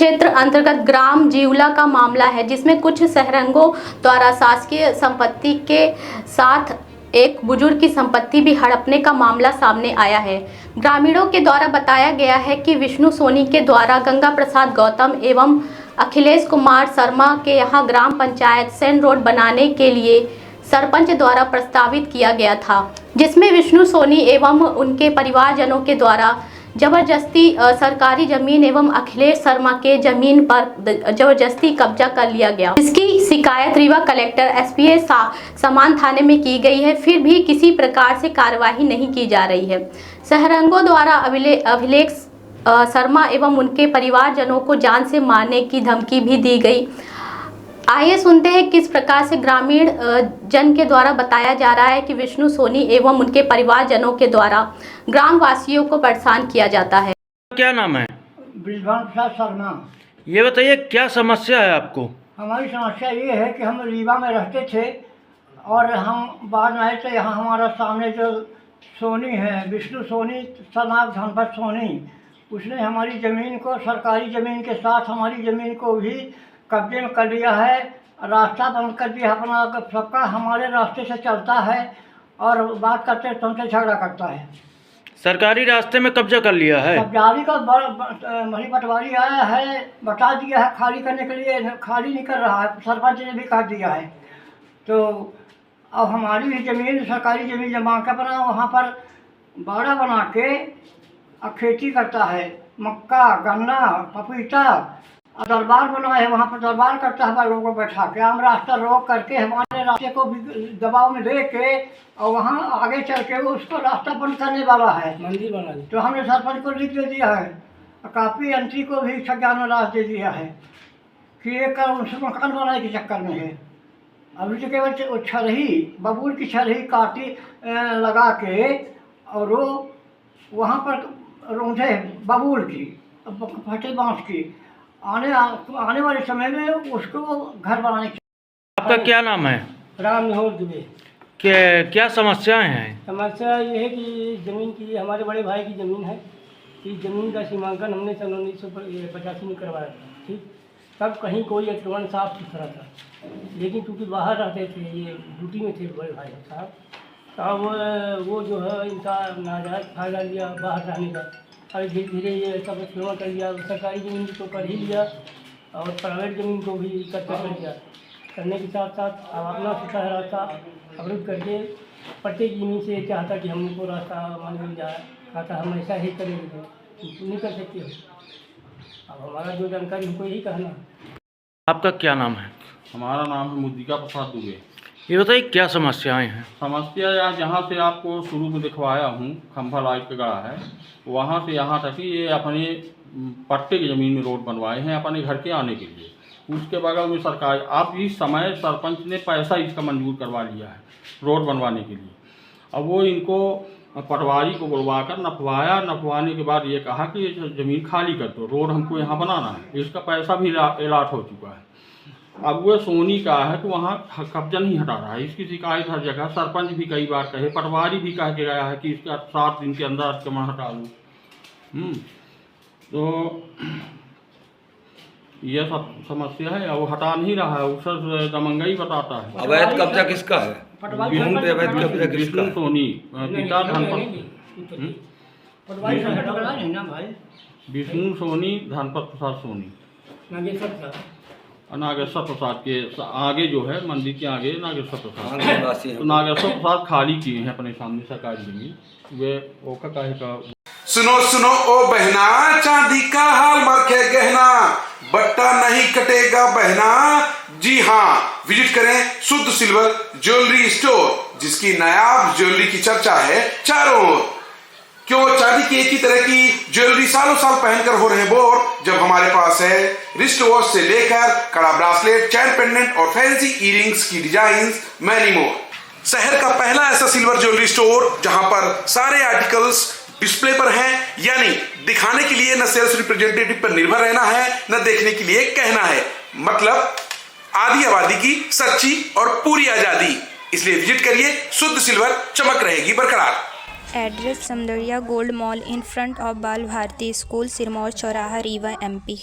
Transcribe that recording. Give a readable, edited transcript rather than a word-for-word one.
क्षेत्र अंतर्गत ग्राम जीवला का मामला है, जिसमें कुछ सहरंगों द्वारा शासकीय संपत्ति के साथ एक बुजुर्ग की संपत्ति भी हड़पने का मामला सामने आया है। ग्रामीणों के द्वारा बताया गया है कि विष्णु सोनी के द्वारा गंगा प्रसाद गौतम एवं अखिलेश कुमार शर्मा के यहाँ ग्राम पंचायत सेन रोड बनाने के लिए सरपंच द्वारा प्रस्तावित किया गया था, जिसमें विष्णु सोनी एवं उनके परिवारजनों के द्वारा जबरदस्ती सरकारी जमीन एवं अखिलेश शर्मा के जमीन पर जबरदस्ती कब्जा कर लिया गया। इसकी शिकायत रीवा कलेक्टर एसपीए समान थाने में की गई है, फिर भी किसी प्रकार से कार्यवाही नहीं की जा रही है। सहरंगों द्वारा अखिलेश शर्मा एवं उनके परिवारजनों को जान से मारने की धमकी भी दी गई। आइए सुनते हैं किस प्रकार से ग्रामीण जन के द्वारा बताया जा रहा है कि विष्णु सोनी एवं उनके परिवारजनों के द्वारा ग्राम वासियों को परेशान किया जाता है। क्या नाम है? ब्रिजभान प्रसाद शर्मा। ये बताइए क्या समस्या है आपको? हमारी समस्या ये है कि हम रीवा में रहते थे और हम बाद में आए थे यहाँ। हमारा सामने जो सोनी है, विष्णु सोनी सनाब धनपत सोनी, उसने हमारी ज़मीन को, सरकारी ज़मीन के साथ हमारी ज़मीन को भी कब्जे में कर लिया है। रास्ता बंद कर दिया अपना, सबका हमारे रास्ते से चलता है और बात करते तो हमसे झगड़ा करता है। सरकारी रास्ते में कब्जा कर लिया है? कब्जारी का मही पटवारी आया है, बता दिया है खाली करने के लिए, खाली नहीं कर रहा है। सरपंच ने भी कह दिया है। तो अब हमारी भी ज़मीन, सरकारी ज़मीन जमा के बना, वहाँ पर बाड़ा बना के अब खेती करता है, मक्का, गन्ना, पपीता। दरबार बना है, वहाँ पर दरबार करता है लोगों को बैठा के। हम रास्ता रोक करके हमारे रास्ते को भी दबाव में दे के और वहाँ आगे चल के वो उसको रास्ता बंद करने वाला है, मंदिर बना दी। तो हमने सरपंच को लिख दे दिया है, काफ़ी एंट्री को भी 6 दे दिया है कि एक उनसे मकान बनाने के चक्कर में है। अभी तो केवल छरही, बबूल की छरही काटी लगा के और वो वहाँ पर रोंधे बबूल की, फटे बाँस की, आने वाले समय में उसको घर बनाने की। आपका क्या नाम है? राम निहोर दुबे। क्या समस्याएं हैं? समस्या ये है कि ज़मीन की, हमारे बड़े भाई की ज़मीन है। इस ज़मीन का सीमांकन हमने सन 1985 में करवाया था, ठीक। तब कहीं कोई अतिक्रमण साफ सुथरा था, लेकिन चूँकि बाहर रहते थे, ये ड्यूटी में थे बड़े भाई साहब, तब वो जो है इनका नाजायज़ फायदा लिया बाहर रहने का। और धीरे धीरे ये सब अतिक्रमण कर लिया। सरकारी ज़मीन तो कर ही लिया और प्राइवेट ज़मीन को भी कब्जा कर लिया। करने के साथ साथ अब अपना सतह रास्ता अवरुद्ध करके प्रत्येक ज़मीन से चाहता कि हमको रास्ता मान मिल जाए, कहता हम ऐसा ही करेंगे, तो नहीं कर सकते हो। अब हमारा जो जानकारी हमको यही कहना। आपका क्या नाम है? हमारा नाम है मुद्रिका प्रसाद दुबे। ये बताइए क्या समस्याएं हैं? समस्या यार जहाँ से आपको शुरू में दिखवाया हूँ, खंभा लाइट का गड़ा है, वहाँ से यहाँ तक ही ये अपने पट्टे की ज़मीन में रोड बनवाए हैं अपने घर के आने के लिए। उसके बगल में सरकार, अब इस समय सरपंच ने पैसा इसका मंजूर करवा लिया है रोड बनवाने के लिए। अब वो इनको पटवारी को बुलवा कर नपवाया, नपवाने के बाद ये कहा कि ये ज़मीन खाली कर दो, रोड हमको यहाँ बनाना है। इसका पैसा भी अलाट हो चुका है। अब वो सोनी का है तो वहाँ कब्जा नहीं हटा रहा है। इसकी शिकायत हर जगह, सरपंच भी कई बार कहे, पटवारी भी कह के गया है कि इसका 7 दिन के अंदर अतिक्रमण हटा लूँ। तो ये सब समस्या है। वो हटा नहीं रहा है, उससे दमंगई बताता है। अवैध कब्जा किसका है? विष्णु सोनी, पिता धनपत, विष्णु सोनी, धनपत प्रसाद सोनी, नागेश्वर प्रसाद के आगे जो है, मंदिर के आगे नागेश्वर प्रसाद। तो नागेश्वर प्रसाद खाली किए हैं अपने सामने सरकारी जमीन। वे वो का सुनो सुनो ओ बहना, चांदी का हाल मरखे गहना, बट्टा नहीं कटेगा बहना। जी हाँ, विजिट करें शुद्ध सिल्वर ज्वेलरी स्टोर, जिसकी नायाब ज्वेलरी की चर्चा है चारों ओर। क्यों चांदी की एक ही तरह की ज्वेलरी सालों साल पहनकर हो रहे बोर, जब हमारे पास है रिस्ट वॉच से लेकर कड़ा ब्रासलेट, चैन पेंडेंट और फैंसी इयरिंग्स की डिजाइन, मैनी मोर। शहर का पहला ऐसा सिल्वर ज्वेलरी स्टोर जहां पर सारे आर्टिकल्स डिस्प्ले पर हैं, यानी दिखाने के लिए न सेल्स रिप्रेजेंटेटिव पर निर्भर रहना है, न देखने के लिए कहना है। मतलब आधी आबादी की सच्ची और पूरी आजादी। इसलिए विजिट करिए, शुद्ध सिल्वर चमक रहेगी बरकरार। Address Samdariya gold mall in front of बाल भारती स्कूल, सिरमौर चौराहा, रीवा, MP।